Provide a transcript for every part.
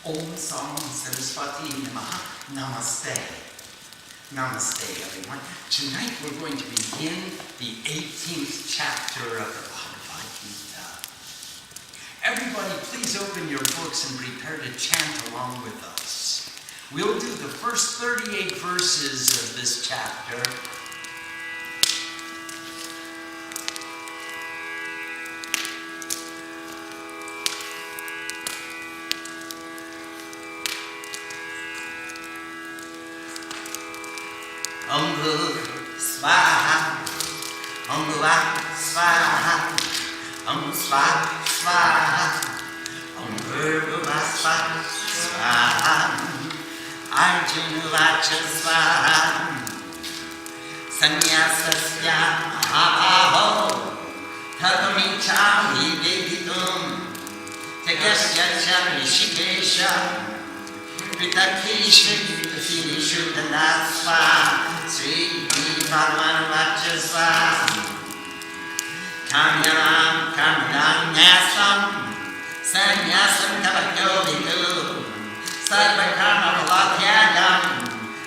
Om Sam Saraswati Namaha. Namaste. Namaste, everyone. Tonight we're going to begin the 18th chapter of the Bhagavad Gita. Everybody, please open your books and prepare to chant along with us. We'll do the first 38 verses of this chapter. Om Bhur Swaha, Om Bhuva Swaha, Om Swaha Swaha, Om Bhur Bhuva Swaha Swaha, Arjuna Vacha Swaha, Sannyasasya Mahabaho, Tatamichami Veditum, Tegasya Cha Rishikesha, Vitakesha Shuddhanasva, Sri Bhagavanavachasva, Kamyanam Kamyananyasam, Sannyasam Tavakyo Vidu, Sarvakarma Bhavatyagam,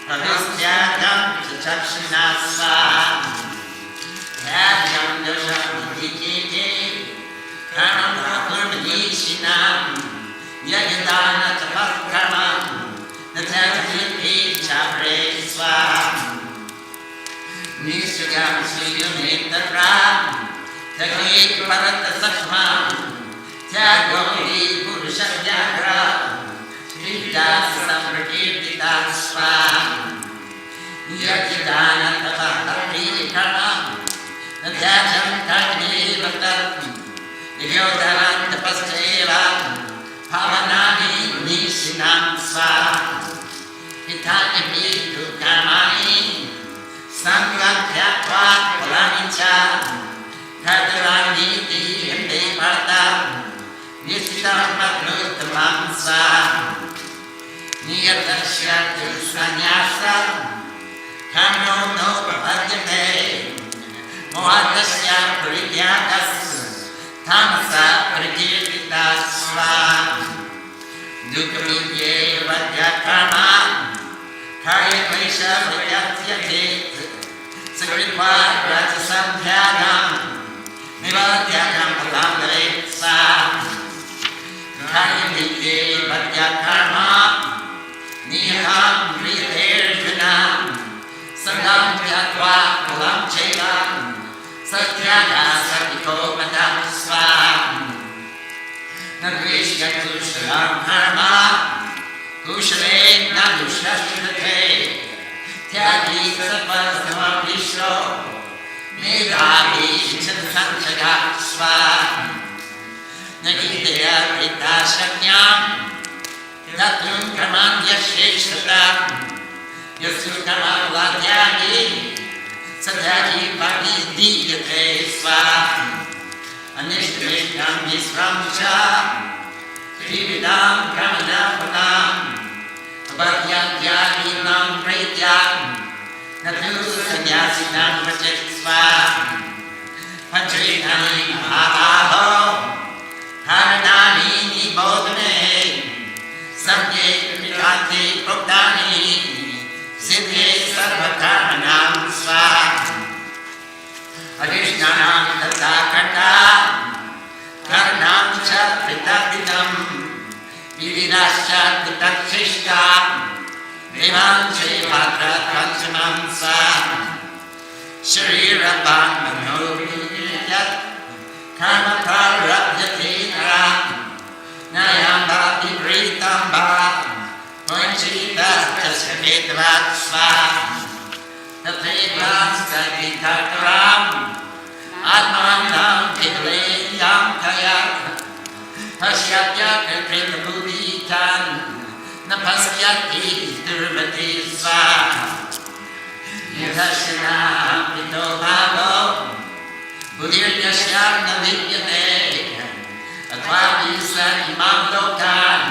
Pravistyagam Chachakshunasva, Yagyam Dosham Vikike, Karma Kurmadishinam, Yagadana Tapaskarmam, Natavati Chapre Swam Nishagam Sriyam Tatra Takik Parata Sakmam Tyagori Purushayagra Srita Samrakirtita Swam Yakidana Tavatari Karam Natyajam Kakni Vatam Nigyodaran Tapasteva Pavanani Nishinam Swam Hitanyami Karmani Sangam Tyatva Palanica Kartaraniti Himde Bhartam Nishitam Magnutamam Swam Niyatasya Sannyasa Karno No Prapadyate Mohatasya Parityakas Tamasa Parikirtita Swam Dukhamidye Vadyakarma Karya Klesha Vadyatyate Sakritva Rajasamdhyagam Nivadyagam Palamdare Swam Karya Vidye Vadyakarma Niham Priyaderjanam Sangam Tyatva Palam Chelam Satyaga Satiko Madam Swam Nagvishya Kushalam Karma Kushale Nadushashtate Tyagi Sapasama Vishno Medhavi Chansanchaga Swam Nagidya Rita Shaknyam Tatum Karmandya Sheshatam Yasu Karma Vladyagi Satyagi Bhakti Diyate Swam Anishtamishtam Visramcha Trividam Kamanapakam Abhyatyadinam Preityam Natu Sannyasinam Prachaksva Panchritani Mahabaho Haranani Nibodhane Samye Kripikante Prokdani Siddhe Sarvakarmanam Sva Adhishnanam Tathakata Karnam Cha Pritadidam Vivirascha Vitakshishta Devam Chevatra Kanchamam Sa Sharirabam Manobhiyat Karma Prarabhyate Naram Nayam Bhakti Pritam Bhavam Vanchita Tasaketvat Svam Tathevas Sakitakaram Atmanam Vigleyam Kayat Pashyatya Kriprita Buddhitan Napasyati Durvati Sva Yudhashana Pito Bhavo Buddhiryasya Navidyate Atvavisya Imam Lokan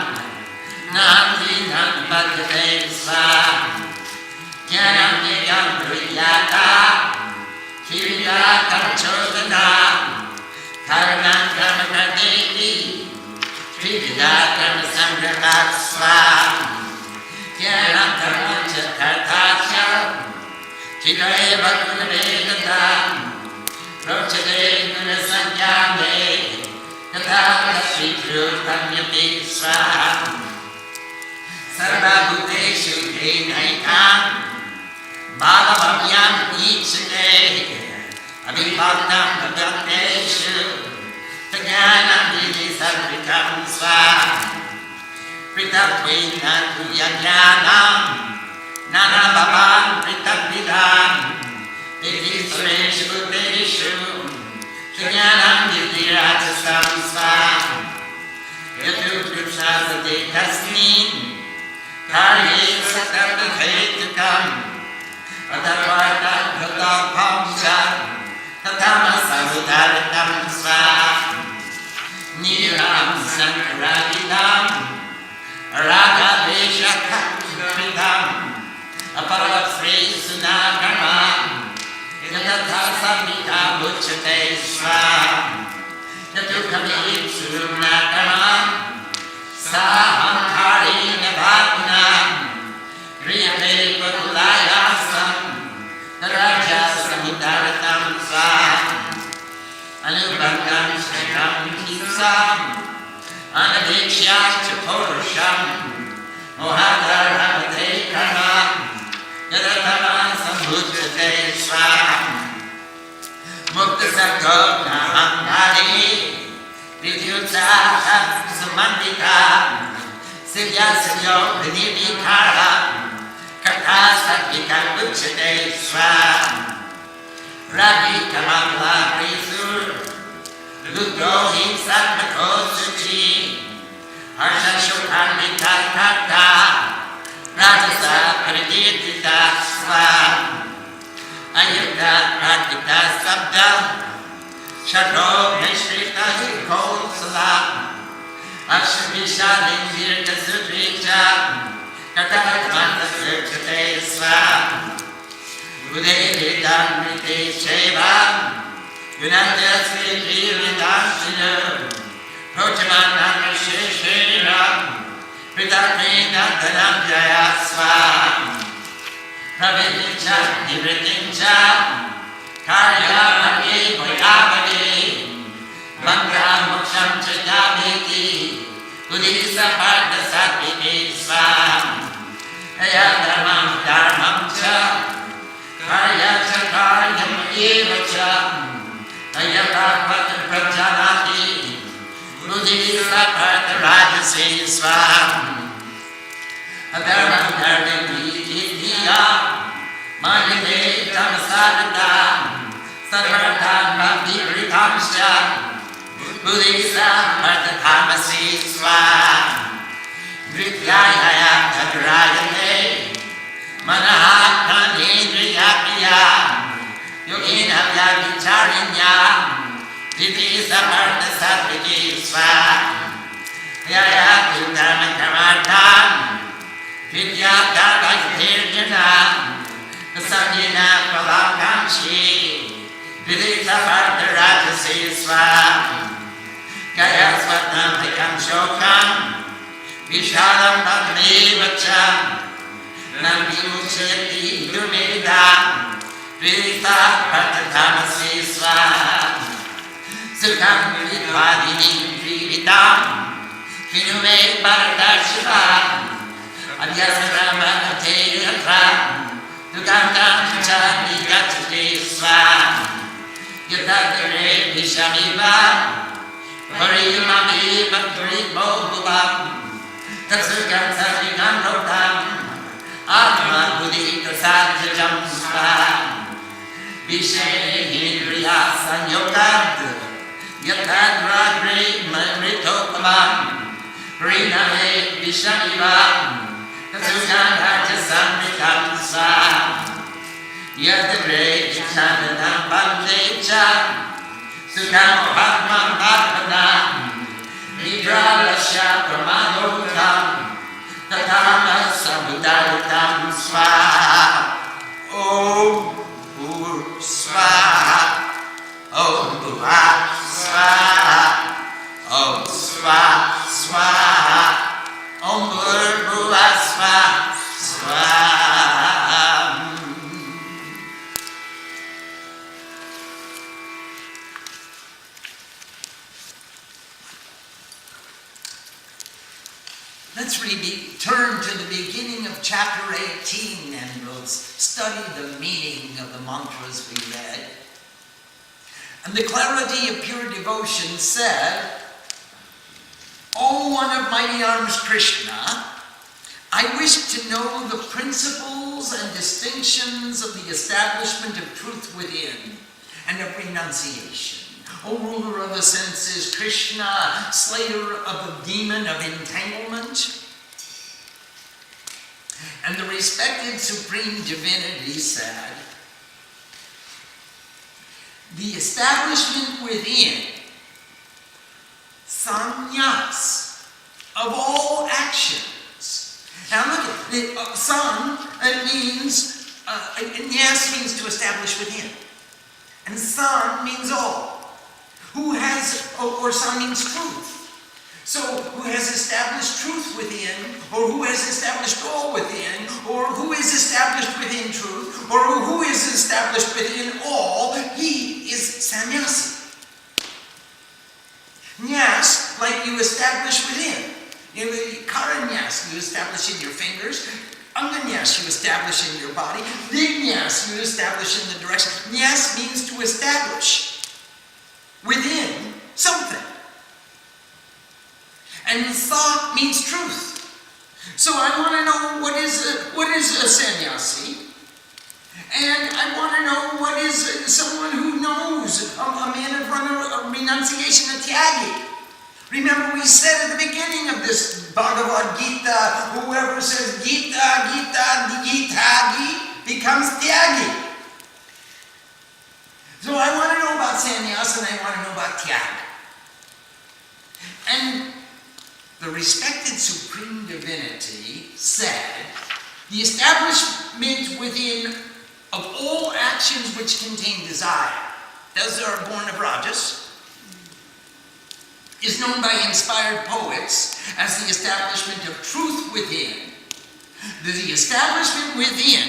Nanti Nampadyate Sva Jnanam Yam Priyata Kirya Karchodana Karanam Kamakardevi Vividakam Sangrahat Swam Kyanantam Chakartacham Chikaya Bhakunavedam Rochade Gunasangyane Katham Sritrutam Yati Swam Sarva Bhuteshu Denaikam Bhagavavyam Ichade Abhibhaktam Bhagateshu Tajnanam Vidi Sarvikam Swam Pritattvena Tuyajnanam Nana Bhavan Pritatvidam Vidi Sureshu Bhuteshu Tajnanam Vidi Rajasam Swam Yatu Krishna Sati Tasmin Karye Satam Hetukam Atavartam Bhatapam Shan Tatama Samudaritam Swam Niram Sankaradidam Raga Vesha Kakritam Aparapsri Sunagamam Yatata Samhita Muchate Swam Yatukami Sunagamam Sahankari Navagunam Kriyate Padulayasam Naraja Samudaratam Swam Anubhakam Shrekam Kipsam Anadikshya Chapurusham Mohadaramate Karmam Yadatama Samudjate Swam Muktasakto Nahamari Vidyutsaha Sumandika Sivyasyo Vinibikara Kartasatvikam Uchate Swam Ravi Kamala Prisur Ludohim Satmako Suchi Harsha Shukandita Kata Rajasa Praditita Swam Ayuda Pratita Sabda Shadro Meshrita Hikol Salam Ashvisha Lindirta Sutrija Katakmanta Sirchate Swam Udevidam Rite Shevam Gunandasvi Viridashinu Prochamanam Sheshiram Pridakrina Dhanam Jaya Swam Pravidincha Nivritincha Karya Bhagi Bhayavadi Manga Moksham Chayamiti Udisa Partha Satviki Swam Aya Dharmam Dharmam Cha Karya Chakaryam Evacha Ayatapata Prajanati Udisa Partha Rajasi Swam Adharmam Dharmam Vidya Mahide Tamasadam Sarvardhan Bhakti Ritamsya Udisa Partha Tamasi Swam Vrityaya Tadrayate Manaha Kanindriya Yogina Vyavicarinya Vidisa Partha Satviki Swam Yaya Dharma Kamartam Vidya Dharma Tirjana Sangyana Palakamshi Vidita Partha Rajasi Swam Gaya Svatnam Vikam Shokam Vishalam Padmevacham Nambimuchayati Durmedam Vidita Partha Tamasi Swam Sukham Vidvadini Vivitam Kinume Paradashivam Adhyasarama Ateyatram Dukantam Chani Gachati Swam Yadadare Vishamivam Pariyumami Bhattari Bhoguvam Tatsukam Savikam Rotam Atma Buddhita Sajajam Swam Vishe Hindriya Sanyogad Yatadradre Mamritokamam Priname Vishamivam Tatsukam Rajasamritam Swam Yadare Chandanam Bandecha Sukham Bhatmam Bhatmanam Nidralasya Brahmanotam Tatama Samudaritam Swaha Om Bhur Swaha Om Bhuva Swaha Om Swaha, Swaha. Om Bhurrbhuvah Swaha, Swaha. Let's turn to the beginning of chapter 18 and we'll study the meaning of the mantras we read. And the clarity of pure devotion said, O one of mighty arms Krishna, I wish to know the principles and distinctions of the establishment of truth within and of renunciation. O ruler of the senses, Krishna, slayer of the demon of entanglement. And the respected supreme divinity said, the establishment within, sannyas, of all actions. Now look at it, san, it means, nyas means to establish within. And san means all. Who has, or san means truth. So, who has established truth within, or who has established all within, or who is established within truth, or who is established within all, he is sannyasi. Nyas, like you establish within. Karanyas, you establish in your fingers. Anganyas, you establish in your body. Vignyas, you establish in the direction. Nyas means to establish within something. And thought means truth. So I want to know what is a sannyasi. And I want to know what is someone who knows, a man of renunciation, a tyagi. Remember we said at the beginning of this Bhagavad Gita, whoever says Gita, Gita, Gitagi becomes tyagi. So I want to know about sannyas and I want to know about tyag. And the respected supreme divinity said, the establishment within of all actions which contain desire, those that are born of rajas, is known by inspired poets as the establishment of truth within. The establishment within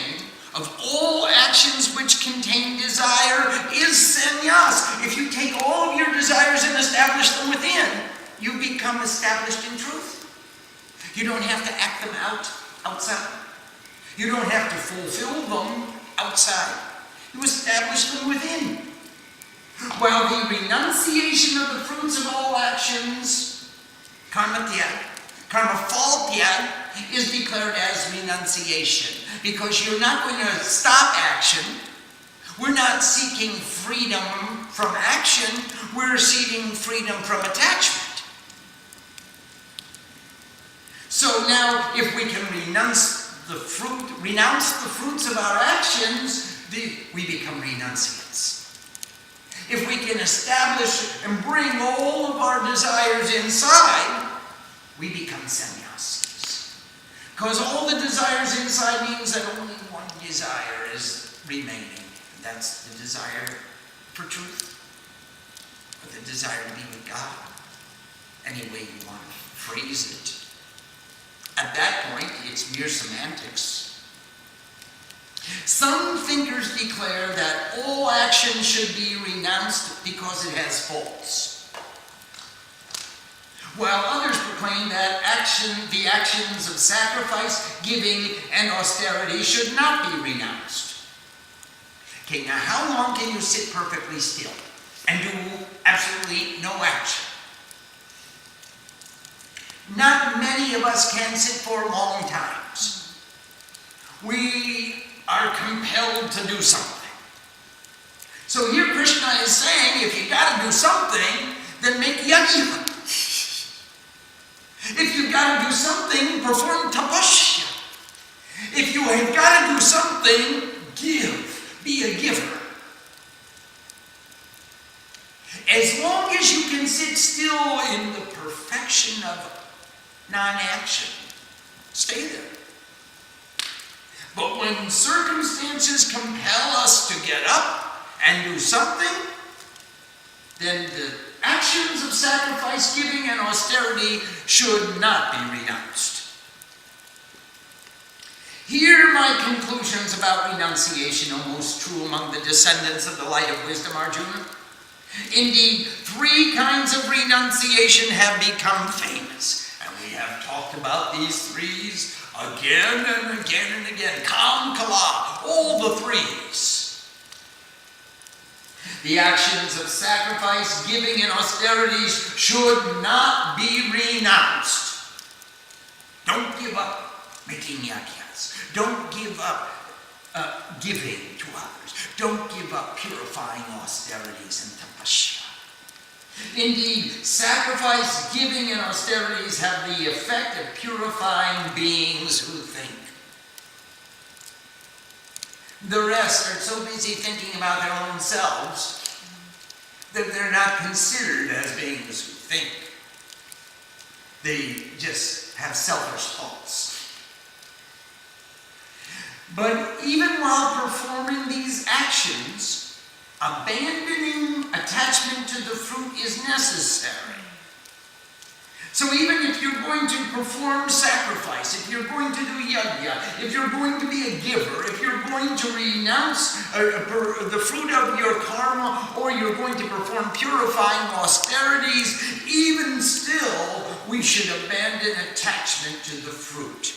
of all actions which contain desire is sannyas. If you take all of your desires and establish them within, you become established in truth. You don't have to act them out outside. You don't have to fulfill them outside. You establish them within. While the renunciation of the fruits of all actions, karma tyag, karma fall tyag, is declared as renunciation. Because you're not going to stop action. We're not seeking freedom from action. We're seeking freedom from attachment. So now, if we can renounce the fruits of our actions, we become renunciants. If we can establish and bring all of our desires inside, we become sannyasis. Because all the desires inside means that only one desire is remaining. And that's the desire for truth. Or the desire to be with God. Any way you want to phrase it. At that point, it's mere semantics. Some thinkers declare that all action should be renounced because it has faults. While others proclaim that the actions of sacrifice, giving, and austerity should not be renounced. Okay, now how long can you sit perfectly still and do absolutely no action? Not many of us can sit for long times. We are compelled to do something. So here Krishna is saying, if you got to do something, then make yajna. If you got to do something, perform tapasya. If you have got to do something, give. Be a giver. As long as you can sit still in the perfection of non-action, stay there. But when circumstances compel us to get up and do something, then the actions of sacrifice, giving, and austerity should not be renounced. Here my conclusions about renunciation are most true among the descendants of the light of wisdom, Arjuna. Indeed, 3 kinds of renunciation have become famous, and we have talked about these 3s again and again and again. Kam, Kala, all the 3s. The actions of sacrifice, giving, and austerities should not be renounced. Don't give up making yagyas. Don't give up giving to others. Don't give up purifying austerities and tapasya. Indeed, sacrifice, giving, and austerities have the effect of purifying beings who think. The rest are so busy thinking about their own selves that they're not considered as beings who think. They just have selfish thoughts. But even while performing these actions, abandoning attachment to the fruit is necessary. So even if you're going to perform sacrifice, if you're going to do yajna, if you're going to be a giver, if you're going to renounce the fruit of your karma, or you're going to perform purifying austerities, even still, we should abandon attachment to the fruit.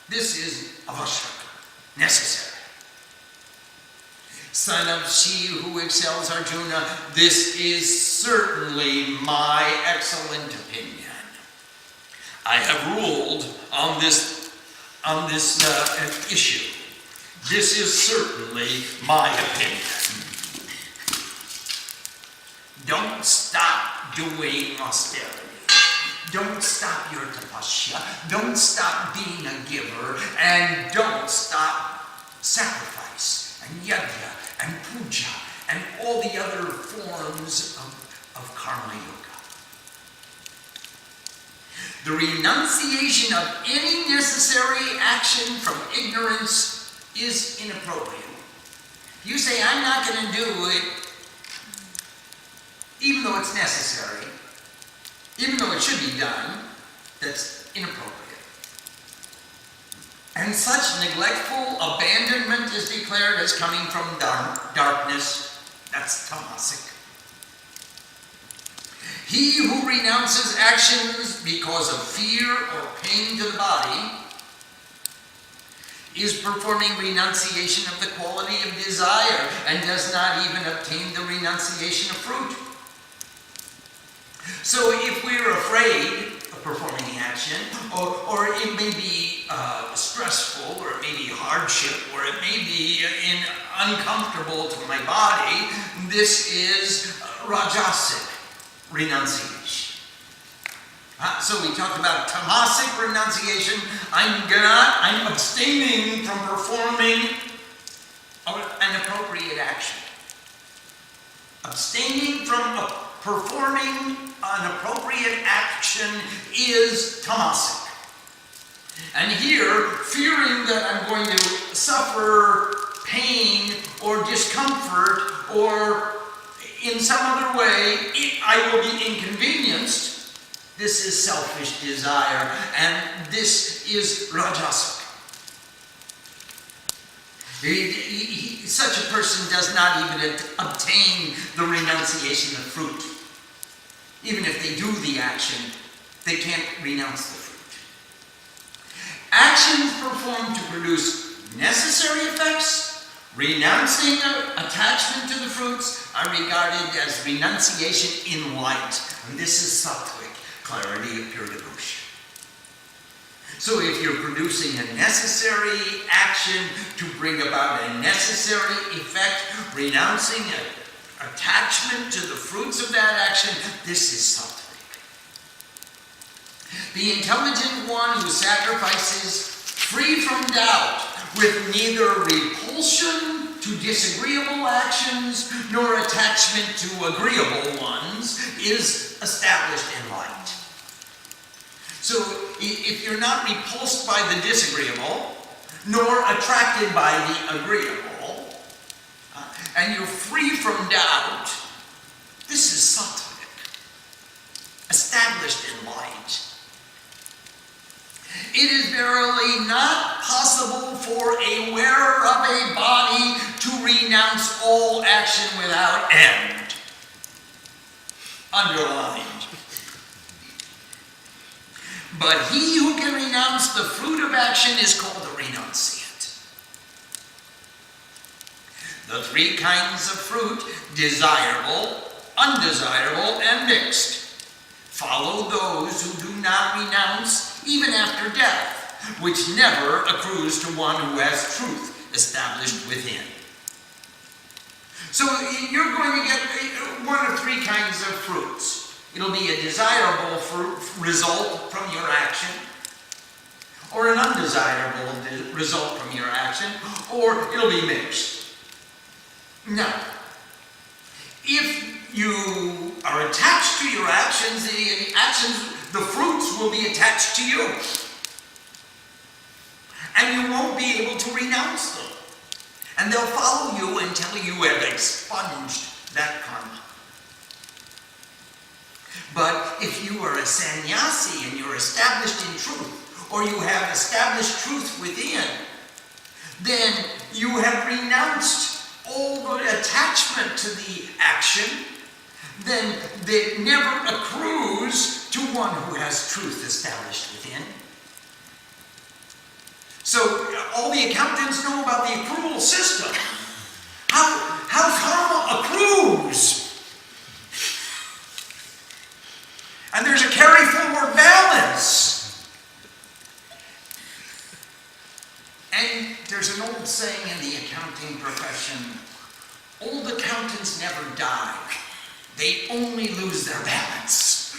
This is avashraka, necessary. Son of she who excels, Arjuna, this is certainly my excellent opinion. I have ruled on this issue. This is certainly my opinion. Don't stop doing austerity. Don't stop your tapasya. Don't stop being a giver. And don't stop sacrifice and yajna and puja and all the other forms of karma yoga. The renunciation of any necessary action from ignorance is inappropriate. You say, I'm not going to do it, even though it's necessary, even though it should be done, that's inappropriate. And such neglectful abandonment is declared as coming from darkness. That's tamasic. He who renounces actions because of fear or pain to the body is performing renunciation of the quality of desire and does not even obtain the renunciation of fruit. So if we're afraid of performing the action, or it may be stressful, or it may be hardship, or it may be uncomfortable to my body, this is rajasic renunciation. So we talked about tamasic renunciation. I'm abstaining from performing an appropriate action. Abstaining from performing an appropriate action is tamasic. And here, fearing that I'm going to suffer pain or discomfort, or in some other way I will be inconvenienced, this is selfish desire, and this is rajasic. Such a person does not even obtain the renunciation of fruit. Even if they do the action, they can't renounce the fruit. Actions performed to produce necessary effects, renouncing attachment to the fruits, are regarded as renunciation in light. And this is sattvic, clarity of pure devotion. So if you're producing a necessary action to bring about a necessary effect, renouncing attachment to the fruits of that action, this is sattvic. The intelligent one who sacrifices free from doubt, with neither repulsion to disagreeable actions nor attachment to agreeable ones, is established in light. So if you're not repulsed by the disagreeable, nor attracted by the agreeable, and you're free from doubt, this is sattvic. established in light. It is verily not possible for a wearer of a body to renounce all action without end. Underlined. But he who can renounce the fruit of action is called a renunciate. The three kinds of fruit, desirable, undesirable, and mixed, follow those who do not renounce even after death, which never accrues to one who has truth established within. So you're going to get one of three kinds of fruits. It'll be a desirable result from your action, or an undesirable result from your action, or it'll be mixed. Now, if you are attached to your actions, the fruits will be attached to you. And you won't be able to renounce them. And they'll follow you until you have expunged that karma. But if you are a sannyasi and you're established in truth, or you have established truth within, then you have renounced all the attachment to the action, then it never accrues to one who has truth established within. So all the accountants know about the accrual system. How karma accrues. And there's a carry forward balance. And there's an old saying in the accounting profession, old accountants never die. They only lose their balance.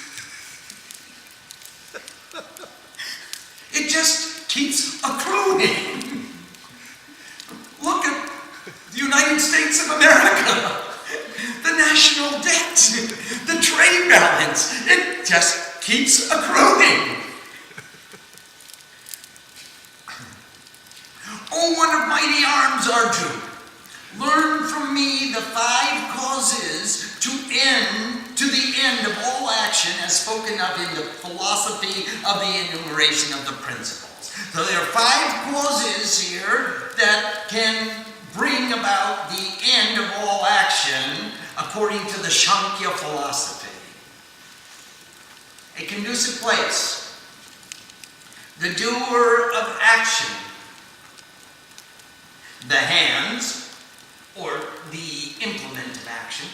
It just keeps accruing. Look at the United States of America. The national debt, the trade balance, it just keeps accruing. Oh, what a mighty arms, Arjuna. Learn from me the 5 causes to the end of all action as spoken of in the philosophy of the enumeration of the principles. So there are 5 causes here that can bring about the end of all action according to the Sankhya philosophy. A conducive place, the doer of action, the hands, or the implement of action,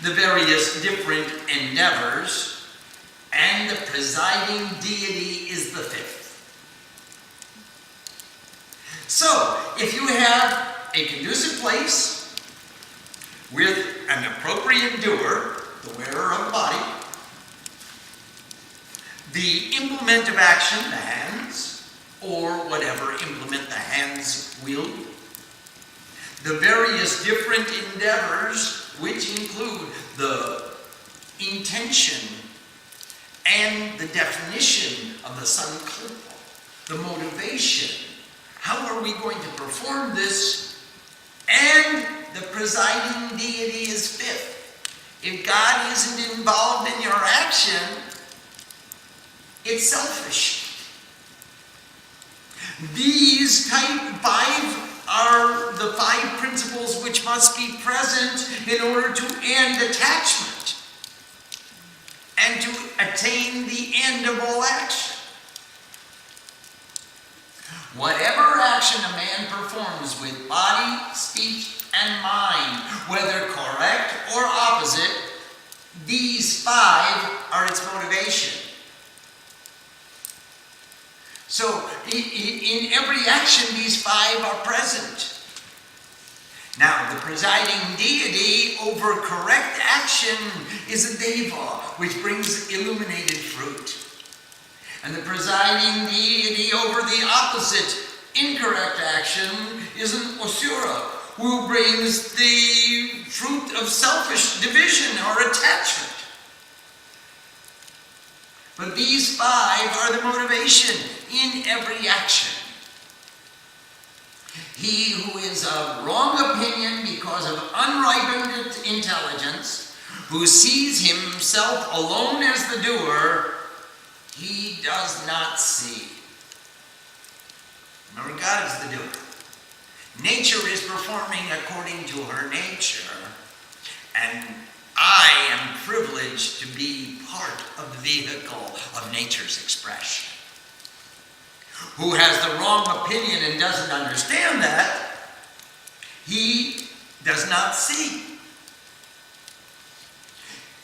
the various different endeavors, and the presiding deity is the 5th. So, if you have a conducive place with an appropriate doer, the wearer of the body, the implement of action, the hands, or whatever implement the hands wield, the various different endeavors, which include the intention and the definition of the sankalpa, the motivation. How are we going to perform this? And the presiding deity is 5th. If God isn't involved in your action, it's selfish. These 5 are the 5 principles which must be present in order to end attachment and to attain the end of all action. Whatever action a man performs with body, speech, and mind, whether correct or opposite, these 5 are its motivation. So, in every action, these 5 are present. Now, the presiding deity over correct action is a deva, which brings illuminated fruit. And the presiding deity over the opposite, incorrect action, is an asura, who brings the fruit of selfish division or attachment. But these 5 are the motivation in every action. He who is of wrong opinion because of unripened intelligence, who sees himself alone as the doer, he does not see. Remember, God is the doer. Nature is performing according to her nature, and I am privileged to be part of the vehicle of nature's expression. Who has the wrong opinion and doesn't understand that, he does not see.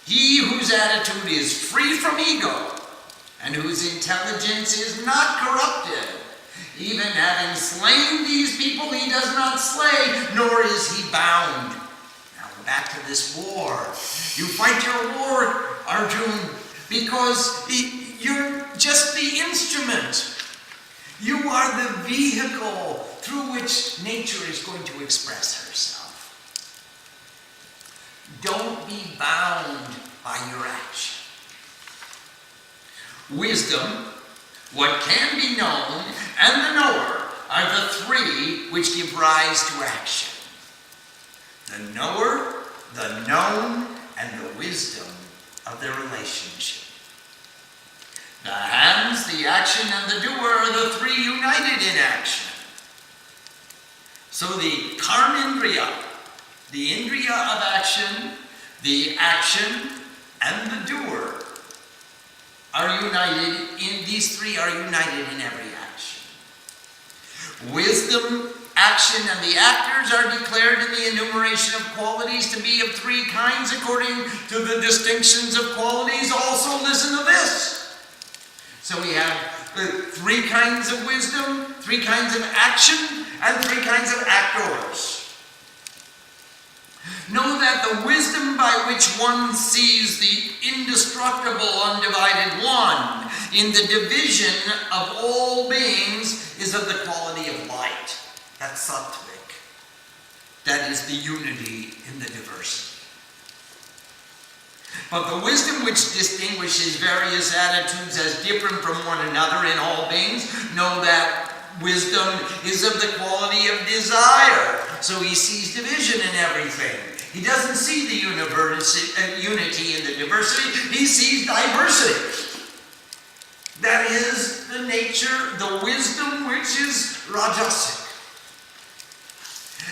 He whose attitude is free from ego and whose intelligence is not corrupted, even having slain these people, he does not slay, nor is he bound. Now we're back to this war. You fight your war, Arjun, because you're just the instrument. You are the vehicle through which nature is going to express herself. Don't be bound by your action. Wisdom, what can be known, and the knower are the three which give rise to action. The knower, the known, and the wisdom of their relationship. The hands, the action, and the doer are the three united in action. So the karmendriya, the indriya of action, the action, and the doer are united in, these three are united in every action. Wisdom, action, and the actors are declared in the enumeration of qualities to be of three kinds according to the distinctions of qualities. Also listen to this. So we have three kinds of wisdom, three kinds of action, and three kinds of actors. Know that the wisdom by which one sees the indestructible, undivided one in the division of all beings is of the quality of light. That's sattvic. That is the unity in the diversity. But the wisdom which distinguishes various attitudes as different from one another in all beings, know that wisdom is of the quality of desire. So he sees division in everything. He doesn't see the unity in the diversity. He sees diversity. That is the nature, the wisdom which is rajasic.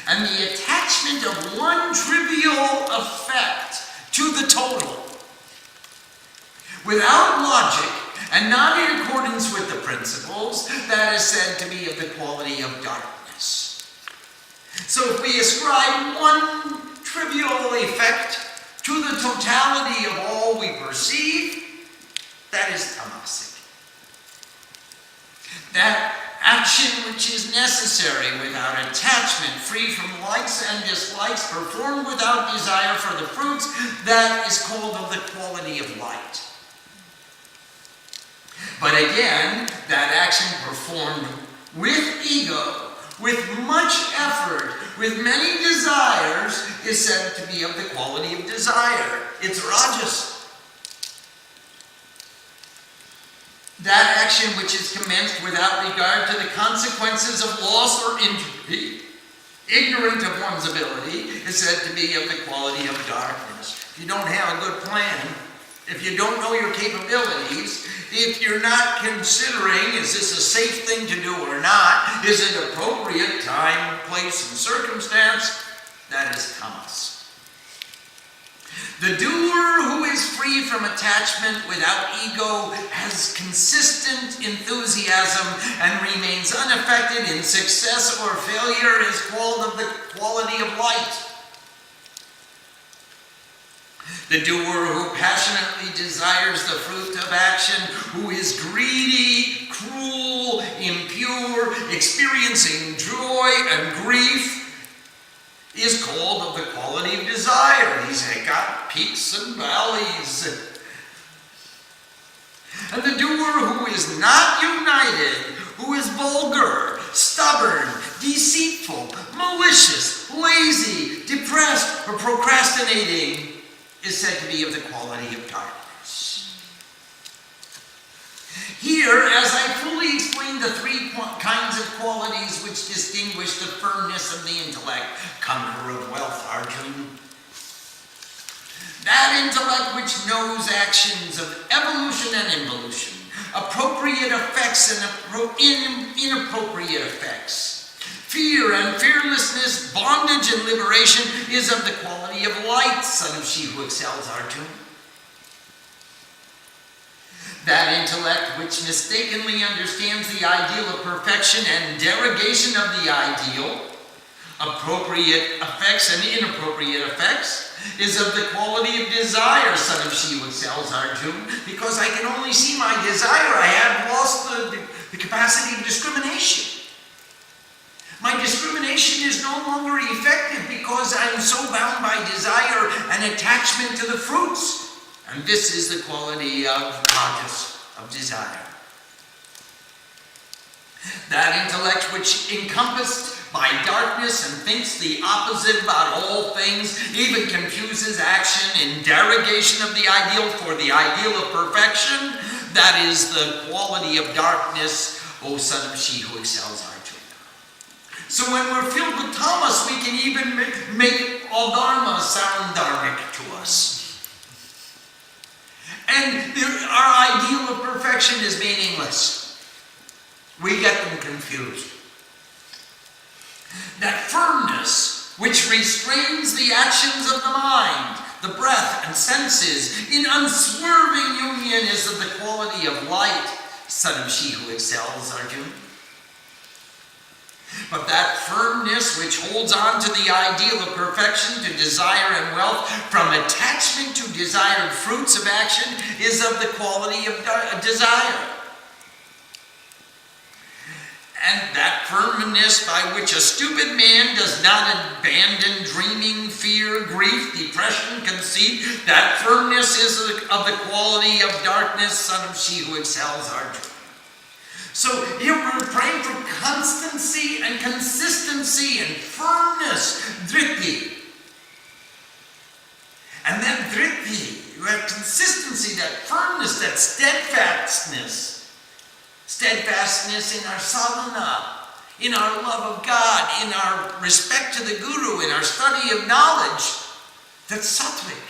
And the attachment of one trivial effect to the total, without logic and not in accordance with the principles, that is said to be of the quality of darkness. So if we ascribe one trivial effect to the totality of all we perceive, that is tamasic. That action which is necessary without attachment, free from likes and dislikes, performed without desire for the fruits, that is called of the quality of light. But again, that action performed with ego, with much effort, with many desires, is said to be of the quality of desire. It's rajas. That action which is commenced without regard to the consequences of loss or injury, ignorant of one's ability, is said to be of the quality of darkness. If you don't have a good plan, if you don't know your capabilities, if you're not considering, is this a safe thing to do or not, is it appropriate time, place, and circumstance, that is tamas. The doer who is free from attachment without ego has consistent enthusiasm and remains unaffected in success or failure is called of the quality of light. The doer who passionately desires the fruit of action, who is greedy, cruel, impure, experiencing joy and grief, is called of the quality of desire. He's got peaks and valleys. And the doer who is not united, who is vulgar, stubborn, deceitful, malicious, lazy, depressed, or procrastinating, is said to be of the quality of darkness. Here, as I fully explained the three kinds of qualities which distinguish the firmness of the intellect, conqueror of wealth, Arjun, That intellect which knows actions of evolution and involution, appropriate effects and inappropriate effects, fear and fearlessness, bondage and liberation, is of the quality of light, son of she who excels, Arjuna. That intellect which mistakenly understands the ideal of perfection and derogation of the ideal, appropriate effects and inappropriate effects, is of the quality of desire, son of she who excels, Arjuna. Because I can only see my desire, I have lost the capacity of discrimination. My discrimination is no longer effective because I am so bound by desire and attachment to the fruits. And this is the quality of rajas, of desire. That intellect which encompassed by darkness and thinks the opposite about all things, even confuses action in derogation of the ideal for the ideal of perfection, that is the quality of darkness, O son of she who excels, Arjuna. So when we're filled with tamas, we can even make all dharma sound dharmic to us. And our ideal of perfection is meaningless. We get them confused. That firmness which restrains the actions of the mind, the breath and senses in unswerving union is of the quality of light, son of she who excels, Arjuna. But that firmness which holds on to the ideal of perfection, to desire and wealth, from attachment to desired fruits of action, is of the quality of desire. And that firmness by which a stupid man does not abandon dreaming, fear, grief, depression, conceit, that firmness is of the quality of darkness, son of she who excels, Arjuna. So here we're praying for constancy and consistency and firmness, dhritti. And then dhritti, you have consistency, that firmness, that steadfastness. Steadfastness in our sadhana, in our love of God, in our respect to the Guru, in our study of knowledge. That's sattvic.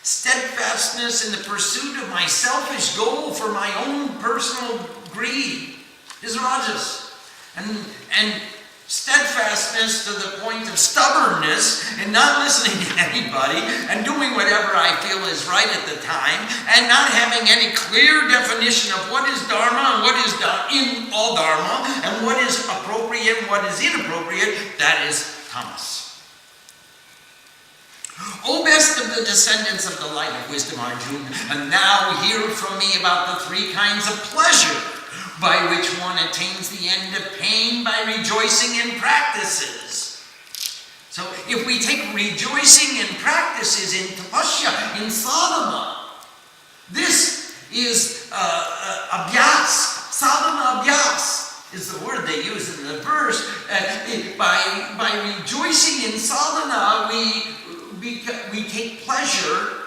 Steadfastness in the pursuit of my selfish goal for my own personal greed is rajas. And steadfastness to the point of stubbornness and not listening to anybody and doing whatever I feel is right at the time and not having any clear definition of what is dharma and what is in all dharma and what is appropriate and what is inappropriate, that is tamas. O best of the descendants of the light of wisdom, Arjuna, and now hear from me about the three kinds of pleasure by which one attains the end of pain by rejoicing in practices. So if we take rejoicing in practices, in tapasya, in sadhana, this is abhyas, sadhana abhyas is the word they use in the verse. By rejoicing in sadhana, we take pleasure.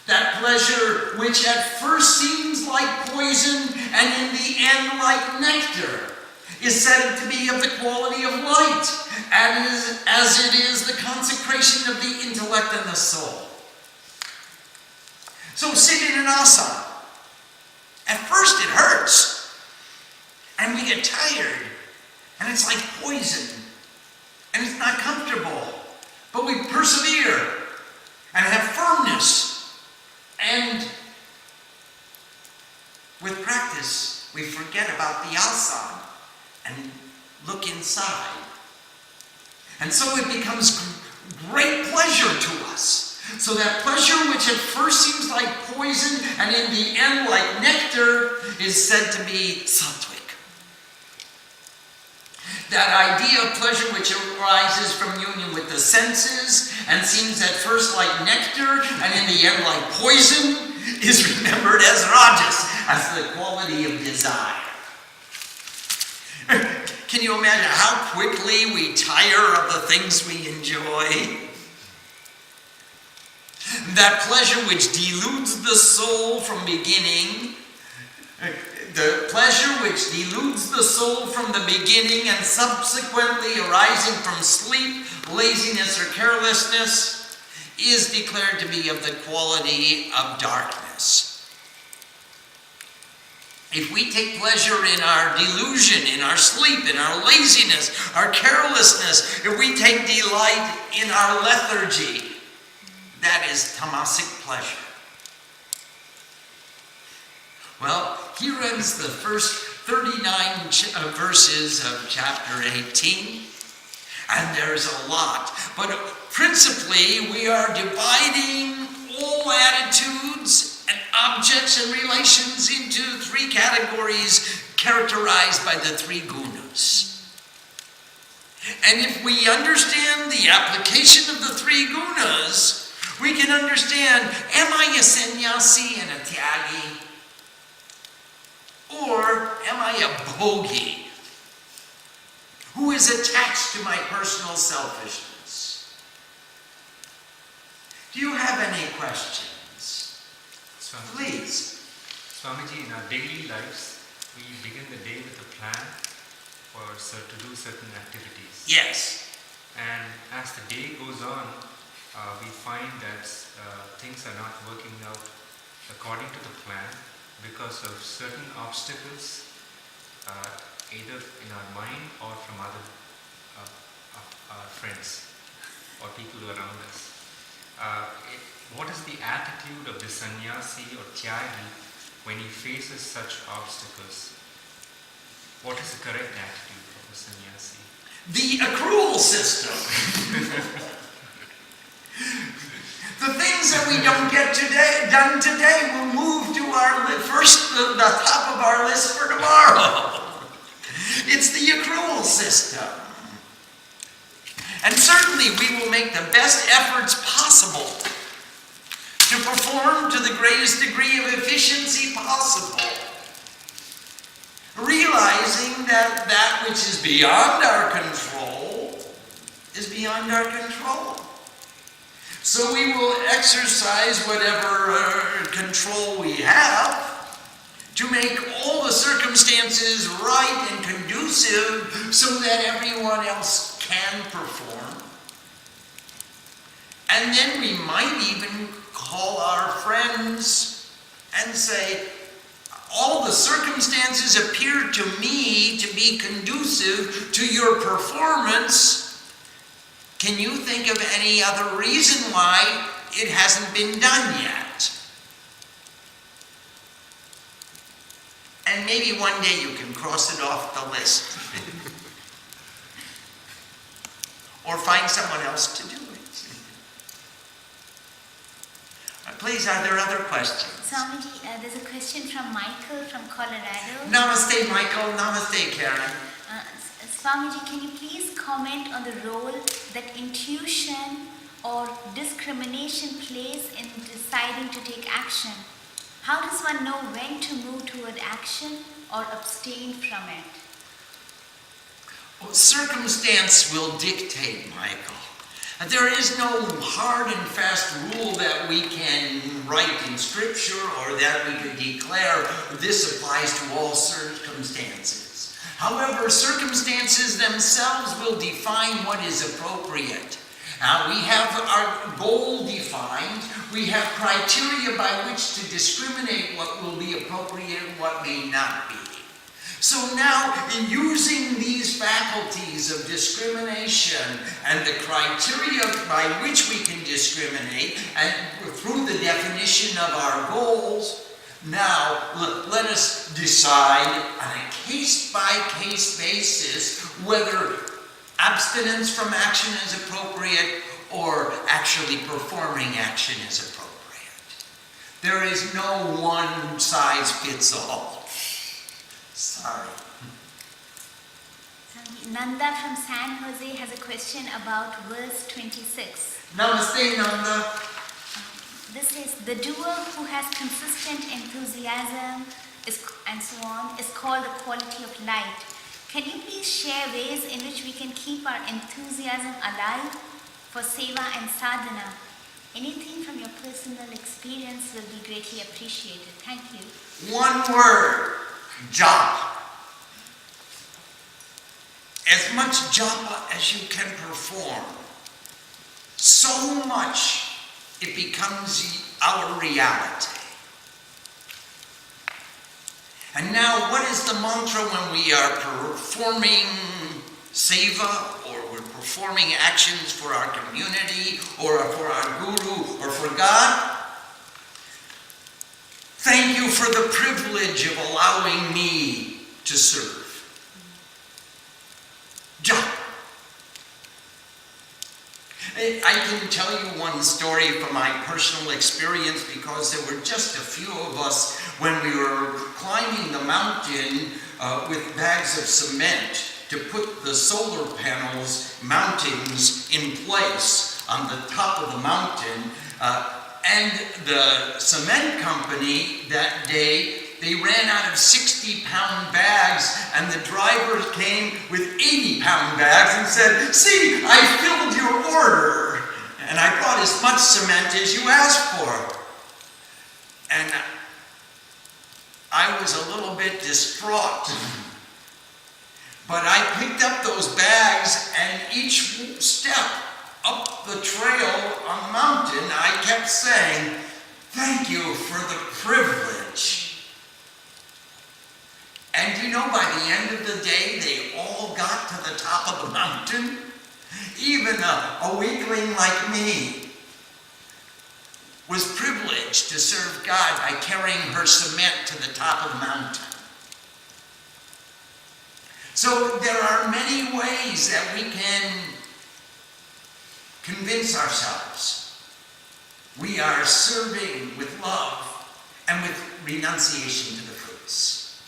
That pleasure which at first seems like poison and in the end like nectar is said to be of the quality of light, and as it is the consecration of the intellect and the soul. So sit in an asana. At first it hurts, and we get tired, and it's like poison, and it's not comfortable, but we persevere and have firmness. And with practice, we forget about the asana and look inside. And so it becomes great pleasure to us. So that pleasure which at first seems like poison and in the end like nectar is said to be sattvic. That idea of pleasure which arises from union with the senses and seems at first like nectar and in the end like poison is remembered as rajas, as the quality of desire. Can you imagine how quickly we tire of the things we enjoy? That pleasure which deludes the soul from beginning, the pleasure which deludes the soul from the beginning and subsequently arising from sleep, laziness, or carelessness is declared to be of the quality of darkness. If we take pleasure in our delusion, in our sleep, in our laziness, our carelessness, if we take delight in our lethargy, that is tamasic pleasure. Well, here ends the first 39 verses of chapter 18. And there's a lot. But principally, we are dividing all attitudes and objects and relations into three categories characterized by the three gunas. And if we understand the application of the three gunas, we can understand, am I a sannyasi and a tyagi? Or am I a bhogi who is attached to my personal selfishness? Do you have any questions? Please. Swamiji, in our daily lives, we begin the day with a plan to do certain activities. Yes. And as the day goes on, we find that things are not working out according to the plan because of certain obstacles, either in our mind or from other our friends or people around us. What is the attitude of the sannyasi or tyagi when he faces such obstacles? What is the correct attitude of the sannyasi? The accrual system. The things that we don't get done today will move to the top of our list for tomorrow. It's the accrual system. And certainly we will make the best efforts possible to perform to the greatest degree of efficiency possible, realizing that that which is beyond our control is beyond our control. So we will exercise whatever control we have to make all the circumstances right and conducive so that everyone else can perform. And then we might even call our friends and say, all the circumstances appear to me to be conducive to your performance. Can you think of any other reason why it hasn't been done yet? And maybe one day you can cross it off the list. Or find someone else to do it. Please, are there other questions? Swamiji, there's a question from Michael from Colorado. Namaste, Michael. Namaste, Karen. Swamiji, can you please comment on the role that intuition or discrimination plays in deciding to take action? How does one know when to move toward action or abstain from it? Well, circumstance will dictate, Michael. There is no hard and fast rule that we can write in Scripture or that we could declare this applies to all circumstances. However, circumstances themselves will define what is appropriate. Now, we have our goal defined. We have criteria by which to discriminate what will be appropriate and what may not be. So now, in using these faculties of discrimination and the criteria by which we can discriminate, and through the definition of our goals, now let us decide on a case-by-case basis whether abstinence from action is appropriate or actually performing action is appropriate. There is no one size fits all. Sorry. Nanda from San Jose has a question about verse 26. Namaste, Nanda. This is, the doer who has consistent enthusiasm and so on is called the quality of light. Can you please share ways in which we can keep our enthusiasm alive for seva and sadhana? Anything from your personal experience will be greatly appreciated. Thank you. One word. Japa. As much japa as you can perform. So much it becomes our reality. And now, what is the mantra when we are performing seva, or we're performing actions for our community, or for our guru, or for God? Thank you for the privilege of allowing me to serve. Jump. I can tell you one story from my personal experience, because there were just a few of us when we were climbing the mountain with bags of cement to put the solar panels mountings in place on the top of the mountain. And the cement company that day, they ran out of 60-pound bags, and the driver came with 80-pound bags and said, "See, I filled your order, and I brought as much cement as you asked for." And I was a little bit distraught. But I picked up those bags, and each step up the trail on the mountain, I kept saying, "Thank you for the privilege." And you know, by the end of the day, they all got to the top of the mountain. Even a weakling like me was privileged to serve God by carrying her cement to the top of the mountain. So there are many ways that we can convince ourselves we are serving with love and with renunciation to the fruits.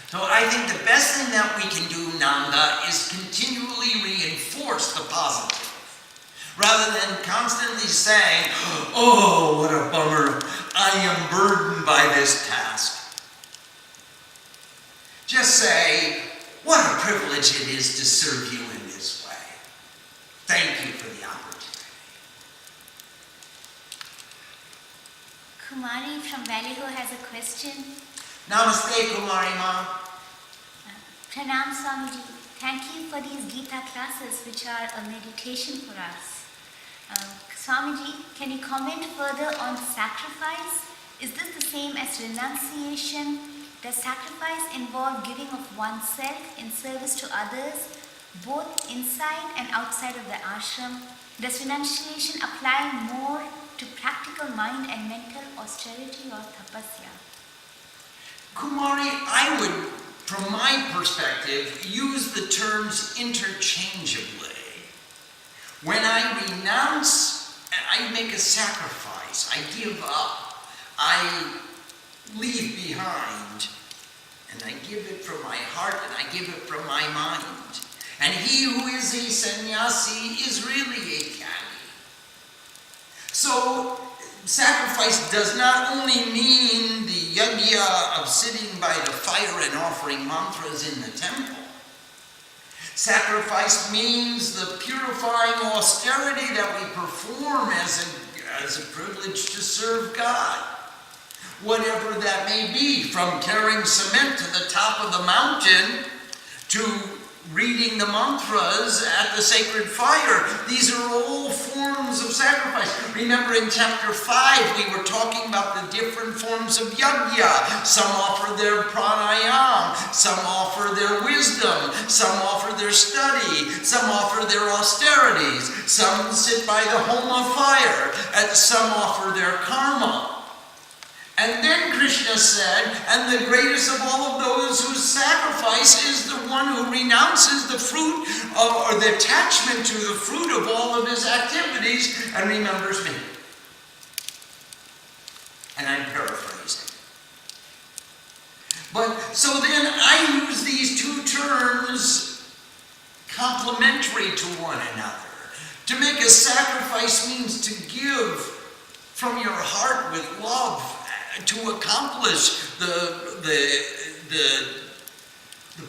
So I think the best thing that we can do, Nanda, is continually reinforce the positive, rather than constantly saying, "Oh, what a bummer, I am burdened by this task." Just say, "What a privilege it is to serve you in this way. Thank you for the opportunity." Kumari from Valleyho has a question. Namaste, Kumari Ma. Pranam Swamiji, thank you for these Gita classes, which are a meditation for us. Swamiji, can you comment further on sacrifice? Is this the same as renunciation? Does sacrifice involve giving of oneself in service to others, both inside and outside of the ashram? Does renunciation apply more to practical mind and mental austerity or tapasya? Kumari, I would, from my perspective, use the terms interchangeably. When I renounce, I make a sacrifice. I give up. I leave behind. And I give it from my heart, and I give it from my mind. And he who is a sannyasi is really a jnani. So, sacrifice does not only mean the yajna of sitting by the fire and offering mantras in the temple. Sacrifice means the purifying austerity that we perform as a privilege to serve God. Whatever that may be, from carrying cement to the top of the mountain to reading the mantras at the sacred fire. These are all forms of sacrifice. Remember in chapter 5, we were talking about the different forms of yajna. Some offer their pranayam, some offer their wisdom, some offer their study, some offer their austerities, some sit by the homa fire, and some offer their karma. And then Krishna said, and the greatest of all of those who sacrifice is the one who renounces the fruit or the attachment to the fruit of all of his activities and remembers me. And I'm paraphrasing. But so then I use these two terms complementary to one another. To make a sacrifice means to give from your heart with love, to accomplish the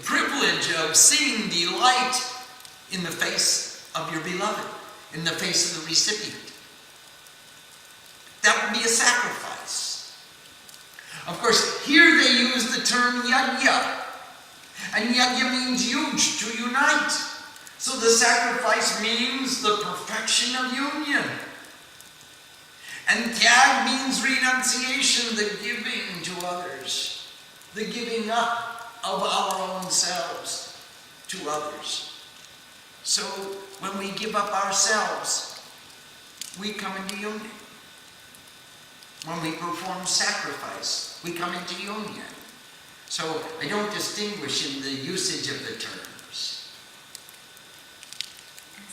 privilege of seeing the light in the face of your beloved, in the face of the recipient. That would be a sacrifice. Of course, here they use the term yajna. And yajna means yuj, to unite. So the sacrifice means the perfection of union. And tyag means renunciation, the giving to others, the giving up of our own selves to others. So when we give up ourselves, we come into union. When we perform sacrifice, we come into union. So I don't distinguish in the usage of the terms.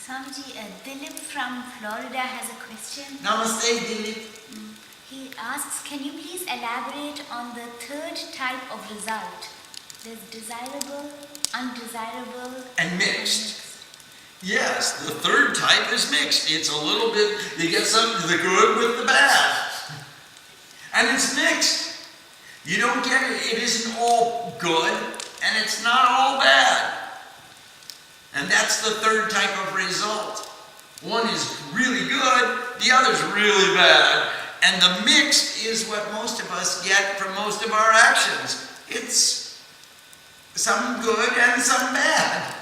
Swamiji, Dilip from Florida has a question. Namaste, Dilip. He asks, can you please elaborate on the third type of result? There's desirable, undesirable, And mixed. Yes, the third type is mixed. It's a little bit, you get some the good with the bad. And it's mixed. You don't get it. It isn't all good, and it's not all bad. And that's the third type of result. One is really good, the other's really bad. And the mixed is what most of us get from most of our actions. It's some good and some bad.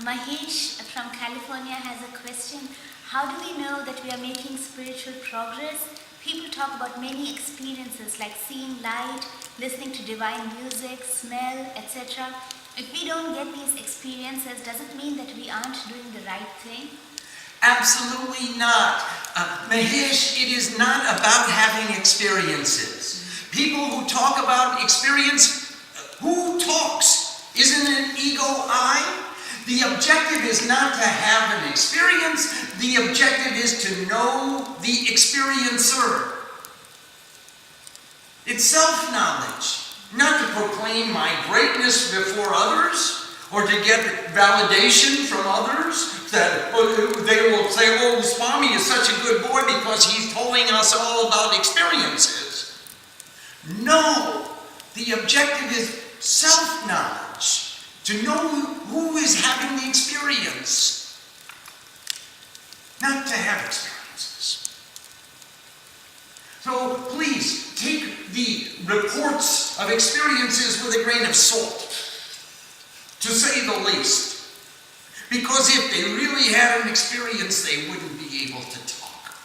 Mahesh from California has a question. How do we know that we are making spiritual progress? People talk about many experiences like seeing light, listening to divine music, smell, etc. If we don't get these experiences, does it mean that we aren't doing the right thing? Absolutely not. Mahesh, it is not about having experiences. People who talk about experience, who talks? Isn't it ego I? The objective is not to have an experience. The objective is to know the experiencer. It's self-knowledge. Not to proclaim my greatness before others, or to get validation from others, that they will say, oh, Swami is such a good boy because he's telling us all about experiences. No, the objective is self-knowledge, to know who is having the experience, not to have experiences. So please, take the reports of experiences with a grain of salt, to say the least. Because if they really had an experience, they wouldn't be able to talk.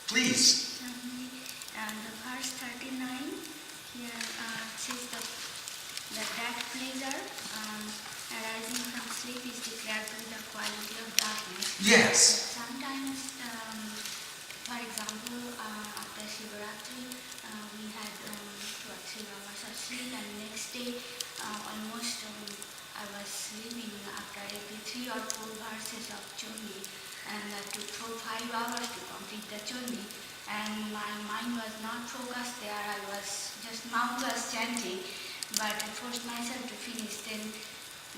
Please. The verse 39, here says that pleasure arising from sleep is declared to be the quality of darkness. Yes. Sometimes, for example, after Shivaratri, we had 2 or 3 hours of sleep, and next day, almost I was sleeping after every 3 or 4 verses of Choni, and that took 4-5 hours to complete the Choni, and my mind was not focused there. I was just mouth was chanting, but I forced myself to finish.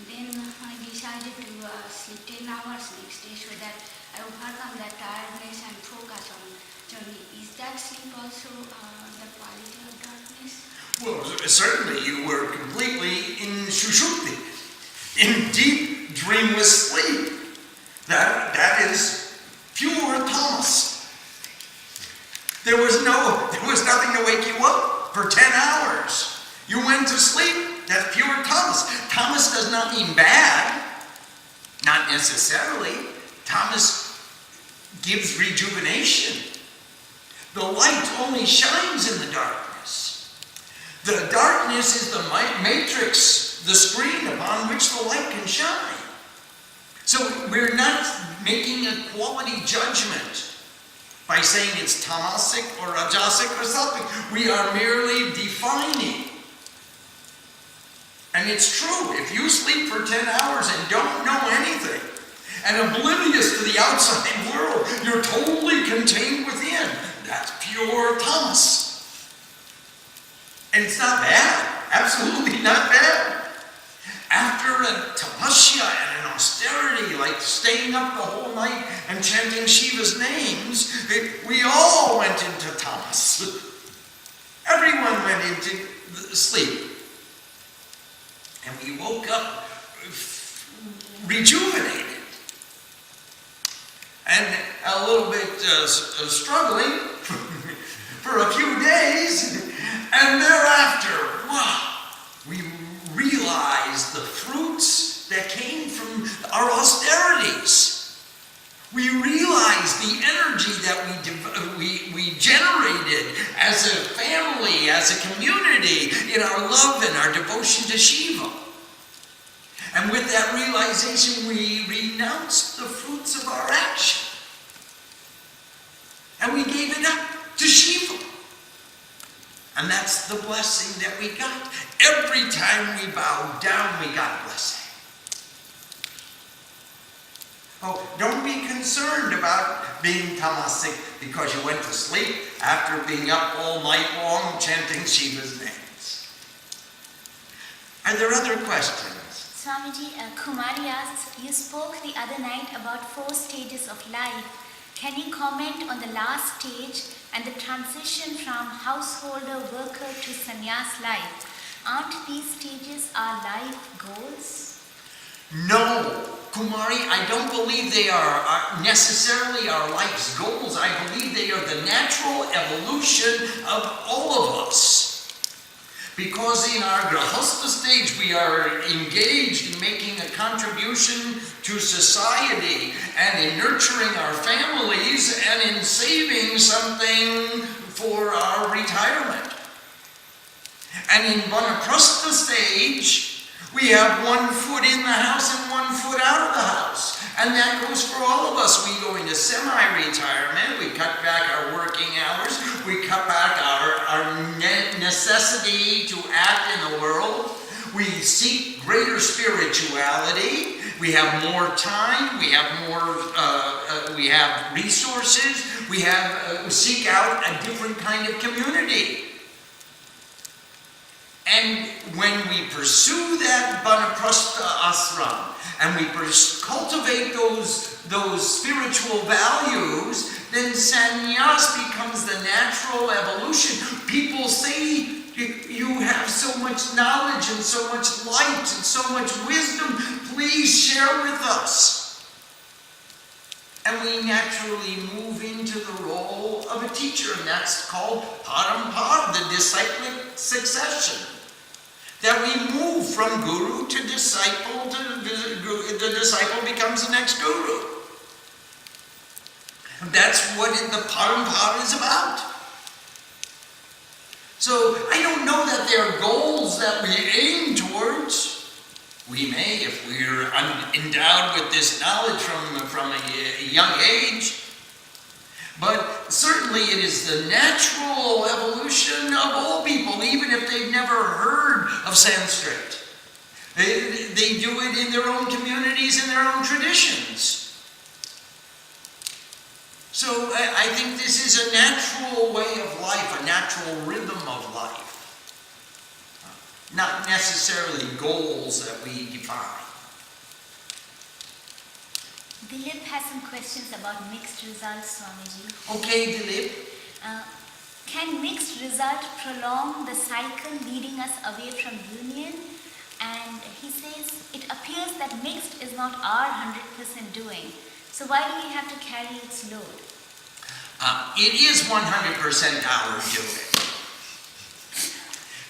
Then I decided to sleep 10 hours next day so that I overcome that tiredness and focus on Choni. Is that sleep also the quality of darkness? Well, certainly you were completely in shushupti, in deep, dreamless sleep. That is pure tamas. There was nothing to wake you up for 10 hours. You went to sleep. That's pure tamas. Tamas does not mean bad. Not necessarily. Tamas gives rejuvenation. The light only shines in the darkness. The darkness is the matrix, the screen upon which the light can shine. So we're not making a quality judgment by saying it's tamasic or rajasic or something. We are merely defining. And it's true, if you sleep for 10 hours and don't know anything, and oblivious to the outside world, you're totally contained within. That's pure tamas. And it's not bad, absolutely not bad. After a tapasya and an austerity, like staying up the whole night and chanting Shiva's names, we all went into tamas. Everyone went into sleep. And we woke up rejuvenated. And a little bit struggling for a few days. And thereafter, wow, we realized the fruits that came from our austerities. We realize the energy that we generated as a family, as a community, in our love and our devotion to Shiva. And with that realization, we renounced the fruits of our action. And we gave it up to Shiva. And that's the blessing that we got. Every time we bowed down, we got blessing. Oh, don't be concerned about being tamasic because you went to sleep after being up all night long chanting Shiva's names. Are there other questions? Swamiji, Kumari asks, you spoke the other night about 4 stages of life. Can you comment on the last stage and the transition from householder worker to sannyas life? Aren't these stages our life goals? No, Kumari, I don't believe they are necessarily our life's goals. I believe they are the natural evolution of all of us. Because in our grahastha stage, we are engaged in making a contribution to society and in nurturing our families and in saving something for our retirement. And in vanaprastha stage, we have 1 foot in the house and 1 foot out of the house. And that goes for all of us. We go into semi-retirement, we cut back our working hours, we cut back our necessity to act in the world. We seek greater spirituality. We have more time, we have we have resources, we seek out a different kind of community. And when we pursue that vanaprastha ashram, and we cultivate those spiritual values, then sannyas becomes the natural evolution. People say, you have so much knowledge and so much light and so much wisdom, please share with us. And we naturally move into the role of a teacher, and that's called parampara, the disciplic succession. That we move from guru to disciple, the disciple becomes the next guru. And that's what the parampara is about. So I don't know that they're goals that we aim towards. We may, if we're endowed with this knowledge from a young age. But certainly it is the natural evolution of all people, even if they've never heard of Sanskrit. They do it in their own communities and their own traditions. So I think this is a natural way of life, a natural rhythm of life. Not necessarily goals that we define. Dilip has some questions about mixed results, Swamiji. Okay, Dilip. Can mixed result prolong the cycle leading us away from union? And he says, it appears that mixed is not our 100% doing. So why do we have to carry its load? It is 100% our doing.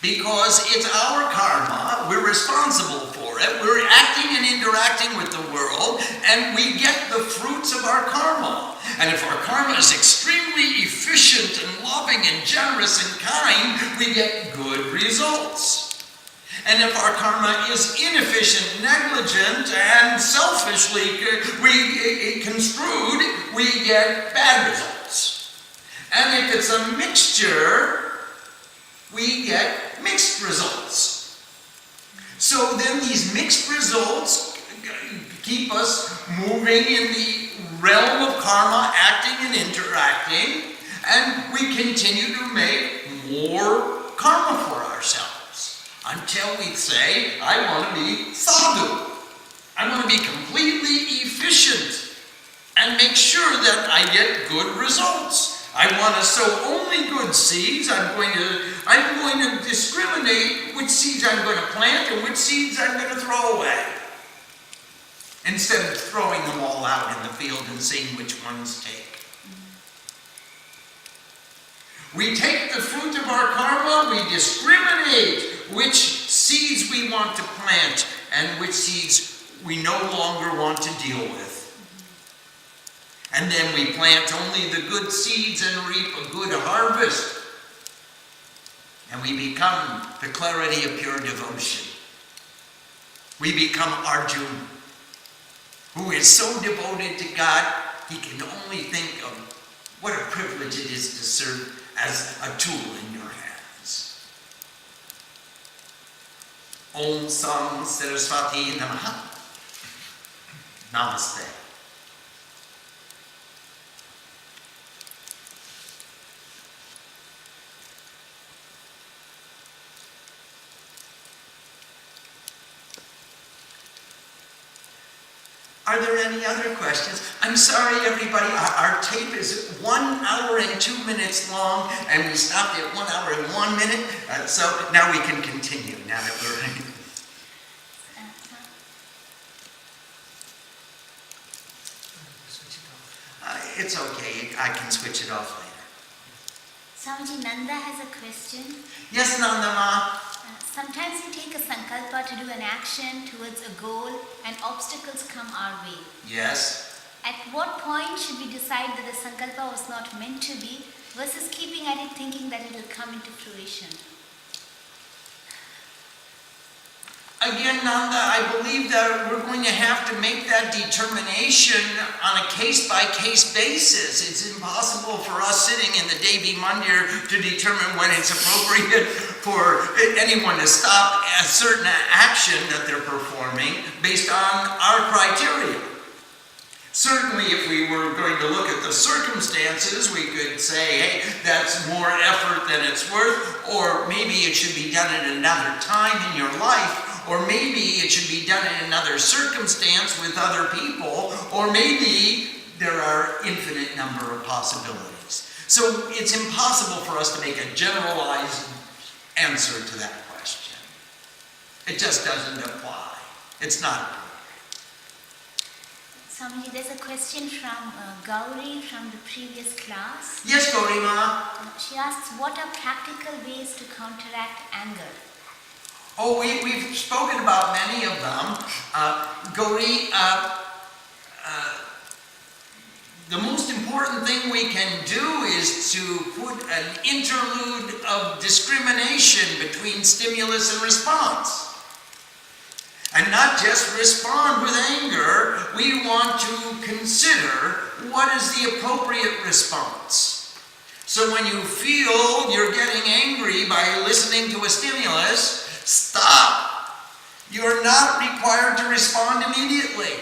Because it's our karma, we're responsible for it, we're acting and interacting with the world, and we get the fruits of our karma. And if our karma is extremely efficient and loving and generous and kind, we get good results. And if our karma is inefficient, negligent, and selfishly construed, we get bad results. And if it's a mixture, we get mixed results. So then these mixed results keep us moving in the realm of karma, acting and interacting, and we continue to make more karma for ourselves until we say, I want to be sadhu. I want to be completely efficient and make sure that I get good results. I want to sow only good seeds. I'm going to discriminate which seeds I'm going to plant and which seeds I'm going to throw away. Instead of throwing them all out in the field and seeing which ones take. We take the fruit of our karma, we discriminate which seeds we want to plant and which seeds we no longer want to deal with. And then we plant only the good seeds and reap a good harvest. And we become the clarity of pure devotion. We become Arjuna, who is so devoted to God, he can only think of what a privilege it is to serve as a tool in your hands. Om Sam Saraswati Namaha. Namaste. Are there any other questions? I'm sorry, everybody. Our tape is 1 hour and 2 minutes long, and we stopped at 1 hour and 1 minute. So now we can continue. Now that we're it's okay. I can switch it off later. Swamiji, Nanda has a question. Yes, Nandama. Sometimes we take a sankalpa to do an action towards a goal and obstacles come our way. Yes. At what point should we decide that the sankalpa was not meant to be versus keeping at it thinking that it will come into fruition? Again, Nanda, I believe that we're going to have to make that determination on a case-by-case basis. It's impossible for us sitting in the Devi Mandir to determine when it's appropriate for anyone to stop a certain action that they're performing based on our criteria. Certainly, if we were going to look at the circumstances, we could say, hey, that's more effort than it's worth, or maybe it should be done at another time in your life, or maybe it should be done in another circumstance with other people, or maybe there are infinite number of possibilities. So it's impossible for us to make a generalized answer to that question. It just doesn't apply. It's not appropriate. Swamiji, there's a question from Gauri from the previous class. Yes, Gauri Ma. She asks, what are practical ways to counteract anger? Oh, we've spoken about many of them. Gauri, the most important thing we can do is to put an interlude of discrimination between stimulus and response. And not just respond with anger, we want to consider what is the appropriate response. So when you feel you're getting angry by listening to a stimulus, stop. You're not required to respond immediately.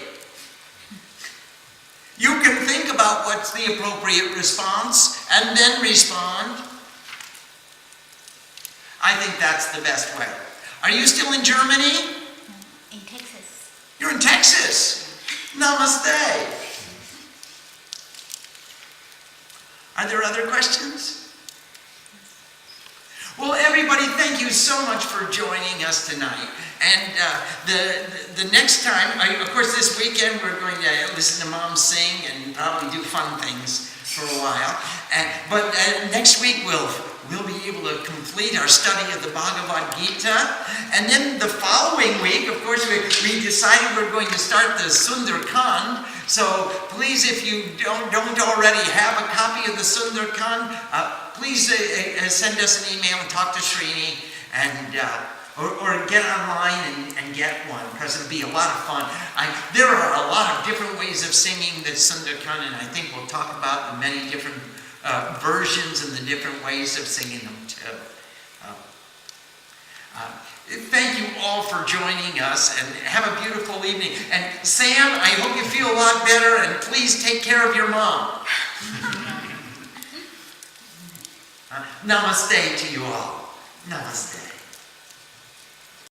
You can think about what's the appropriate response and then respond. I think that's the best way. Are you still in Germany? In Texas. You're in Texas. Namaste. Are there other questions? Well, everybody, thank you so much for joining us tonight. And the next time, of course, this weekend we're going to listen to Mom sing and probably do fun things for a while. But next week we'll be able to complete our study of the Bhagavad Gita. And then the following week, of course, we decided we're going to start the Sundarkand. So please, if you don't already have a copy of the Sundarkand, please send us an email and talk to Srini, and or get online and get one, because it'll be a lot of fun. There are a lot of different ways of singing the Sundarkand, and I think we'll talk about the many different versions and the different ways of singing them too. Thank you all for joining us, and have a beautiful evening. And Sam, I hope you feel a lot better, and please take care of your mom. Namaste to you all. Namaste.